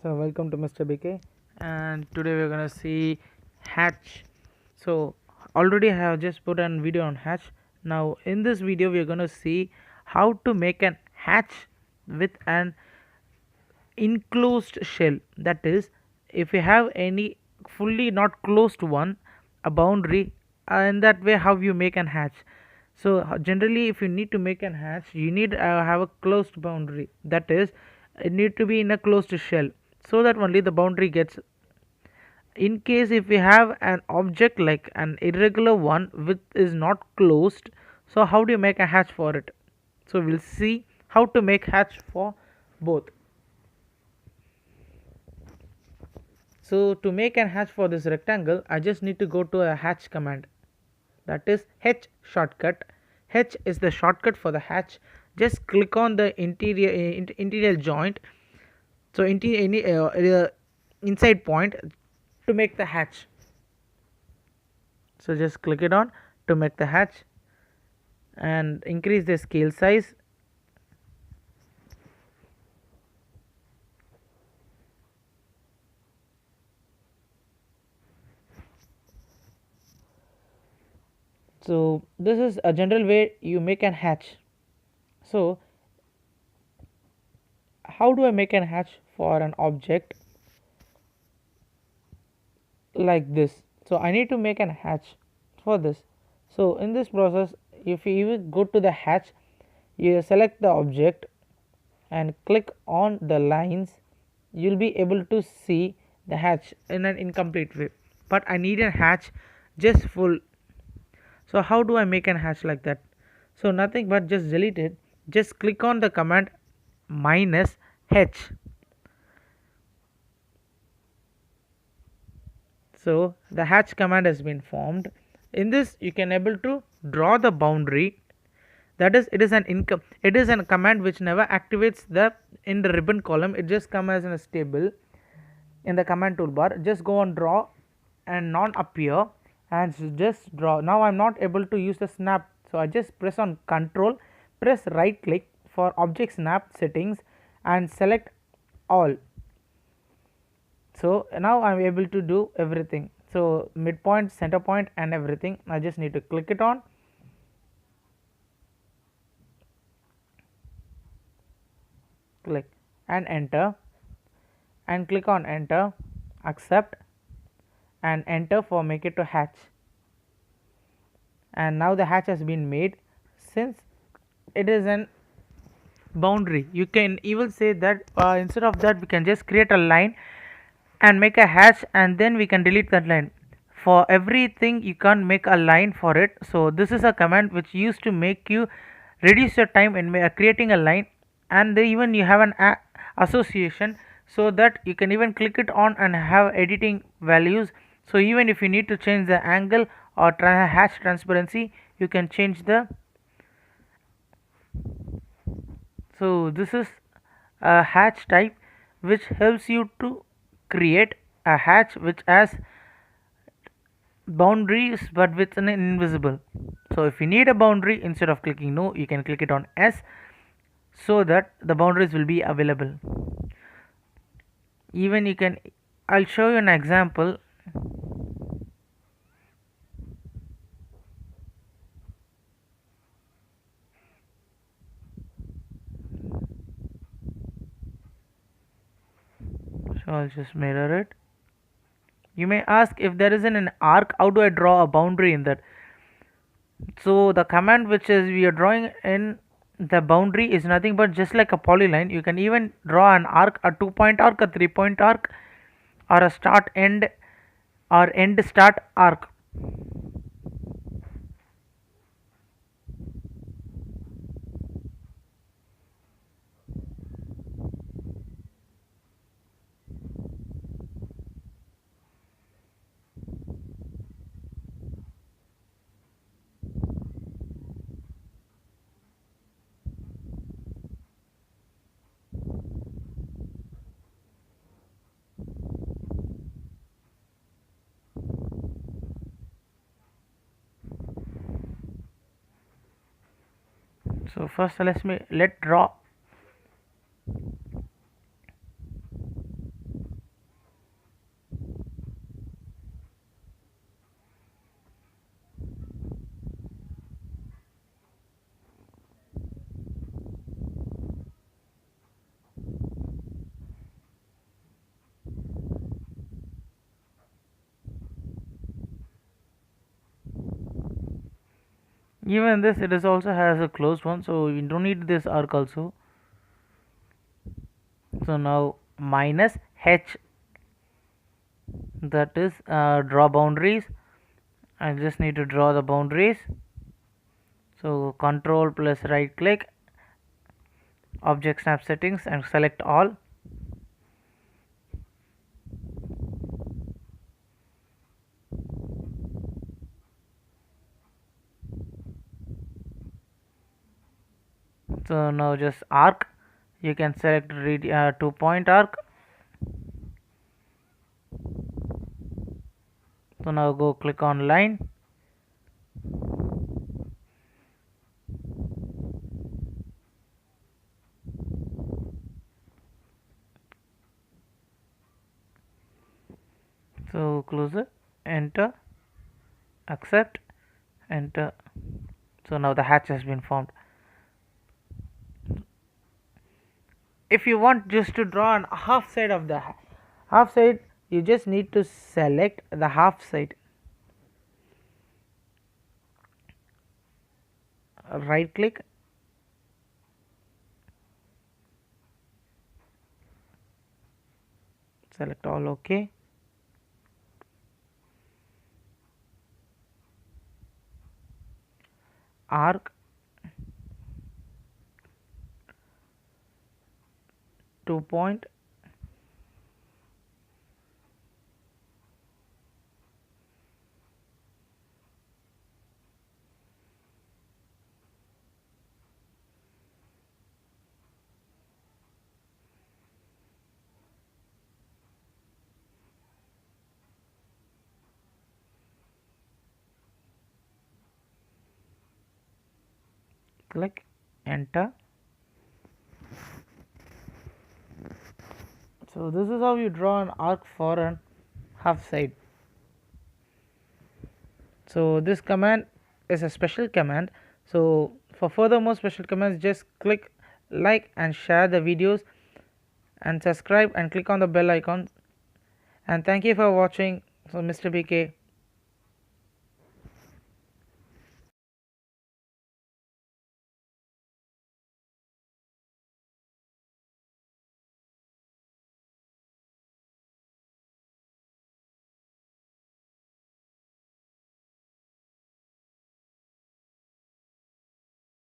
So welcome to Mr. BK, and today we're gonna see hatch. So already I have just put a video on hatch. Now in this video we're gonna see how to make an hatch with an enclosed shell. That is, if you have any fully not closed one, a boundary, in that way how you make an hatch. So generally if you need to make an hatch, you need have a closed boundary. That is, it need to be in a closed shell, so that only the boundary gets. In case if we have an object like an irregular one which is not closed, so how do you make a hatch for it? So we'll see how to make hatch for both. So to make an hatch for this rectangle, I just need to go to a hatch command. That is H shortcut. H is the shortcut for the hatch. Just click on the interior joint. So inside point to make the hatch. So just click it on to make the hatch and increase the scale size. So this is a general way you make an hatch. So how do I make an hatch for an object like this? So I need to make an hatch for this. So in this process, if you go to the hatch, you select the object and click on the lines, you'll be able to see the hatch in an incomplete way. But I need a hatch just full. So how do I make an hatch like that? So nothing but just delete it. Just click on the command -h. So the hatch command has been formed. In this you can able to draw the boundary. That is, it is a command which never activates the in the ribbon column. It just comes as a stable in the command toolbar. Just go on draw and non appear and just draw. Now I'm not able to use the snap, so I just press on control, press right click for object snap settings and select all. So now I'm able to do everything. So midpoint, center point and everything, I just need to click it on, click and enter, and click on enter, accept and enter for make it to hatch. And now the hatch has been made. Since it is an boundary, you can even say that instead of that we can just create a line and make a hatch, and then we can delete that line. For everything you can't make a line for it, so this is a command which used to make you reduce your time in creating a line. And even you have an association, so that you can even click it on and have editing values. So even if you need to change the angle or hatch transparency, you can change the. So this is a hatch type which helps you to create a hatch which has boundaries but with an invisible. So if you need a boundary, instead of clicking no, you can click it on S, so that the boundaries will be available. Even you can, I'll show you an example. So I'll just mirror it. You may ask, if there isn't an arc, how do I draw a boundary in that? So the command which is we are drawing in the boundary is nothing but just like a polyline. You can even draw an arc, a 2-point arc, a 3-point arc, or a start end or end start arc. So first let draw. Even this, it is also has a closed one, so we don't need this arc also. So now minus h, that is draw boundaries. I just need to draw the boundaries. So control plus right click, object snap settings, and select all. So now just arc, you can select 2-point arc. So now go click on line. So close it, enter, accept, enter. So now the hatch has been formed. If you want just to draw an half side of the half side, you just need to select the half side, right click, select all, OK. Arc, 2-point, click, enter. So this is how you draw an arc for an half side. So this command is a special command. So for further more special commands, just click like and share the videos and subscribe and click on the bell icon. And thank you for watching. So Mr. BK